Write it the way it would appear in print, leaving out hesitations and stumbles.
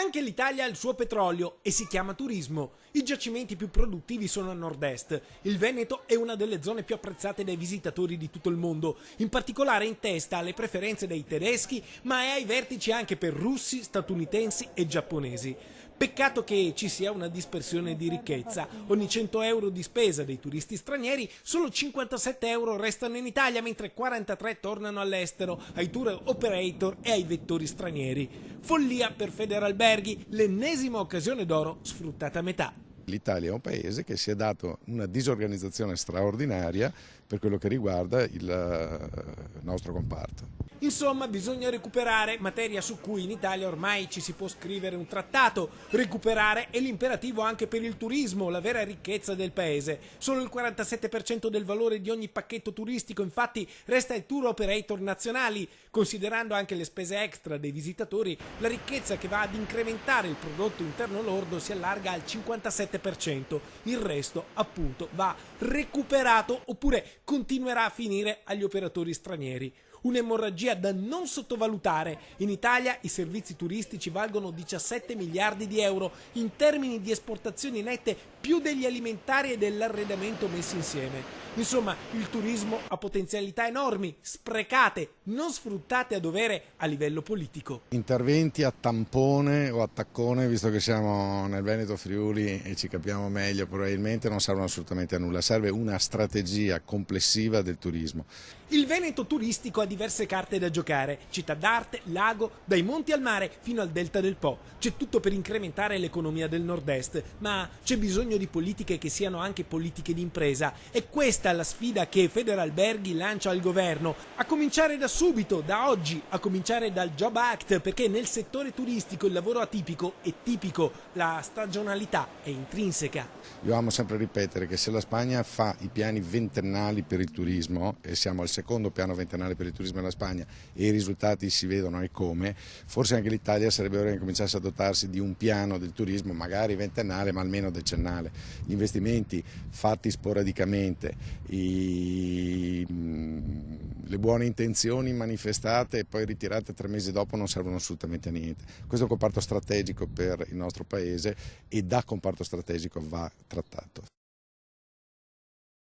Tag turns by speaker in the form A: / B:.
A: Anche l'Italia ha il suo petrolio e si chiama turismo. I giacimenti più produttivi sono a nord-est. Il Veneto è una delle zone più apprezzate dai visitatori di tutto il mondo, in particolare in testa alle preferenze dei tedeschi, ma è ai vertici anche per russi, statunitensi e giapponesi. Peccato che ci sia una dispersione di ricchezza. Ogni 100 euro di spesa dei turisti stranieri, solo 57 euro restano in Italia, mentre 43 tornano all'estero, ai tour operator e ai vettori stranieri. Follia per Federalberghi, l'ennesima occasione d'oro sfruttata a metà.
B: L'Italia è un paese che si è dato una disorganizzazione straordinaria per quello che riguarda il nostro comparto.
A: Insomma, bisogna recuperare, materia su cui in Italia ormai ci si può scrivere un trattato. Recuperare è l'imperativo anche per il turismo, la vera ricchezza del paese. Solo il 47% del valore di ogni pacchetto turistico, infatti, resta ai tour operator nazionali. Considerando anche le spese extra dei visitatori, la ricchezza che va ad incrementare il prodotto interno lordo si allarga al 57%. Il resto, appunto, va recuperato oppure continuerà a finire agli operatori stranieri. Un'emorragia da non sottovalutare. In Italia i servizi turistici valgono 17 miliardi di euro, in termini di esportazioni nette più degli alimentari e dell'arredamento messi insieme. Insomma, il turismo ha potenzialità enormi, sprecate, non sfruttate a dovere a livello politico.
B: Interventi a tampone o a taccone, visto che siamo nel Veneto Friuli e ci capiamo meglio, probabilmente non servono assolutamente a nulla. Serve una strategia complessiva del turismo.
A: Il Veneto turistico ha diverse carte da giocare, città d'arte, lago, dai monti al mare fino al delta del Po. C'è tutto per incrementare l'economia del nord-est, ma c'è bisogno di politiche che siano anche politiche di impresa. E questa è la sfida che Federalberghi lancia al governo, a cominciare da subito, da oggi, a cominciare dal Job Act, perché nel settore turistico il lavoro atipico è tipico, la stagionalità è intrinseca.
B: Io amo sempre ripetere che se la Spagna fa i piani ventennali per il turismo, e siamo al secondo piano ventennale per il turismo della Spagna e i risultati si vedono e come, forse anche l'Italia sarebbe ora che cominciasse a dotarsi di un piano del turismo, magari ventennale ma almeno decennale. Gli investimenti fatti sporadicamente, le buone intenzioni manifestate e poi ritirate 3 mesi dopo non servono assolutamente a niente. Questo è un comparto strategico per il nostro paese e da comparto strategico va trattato.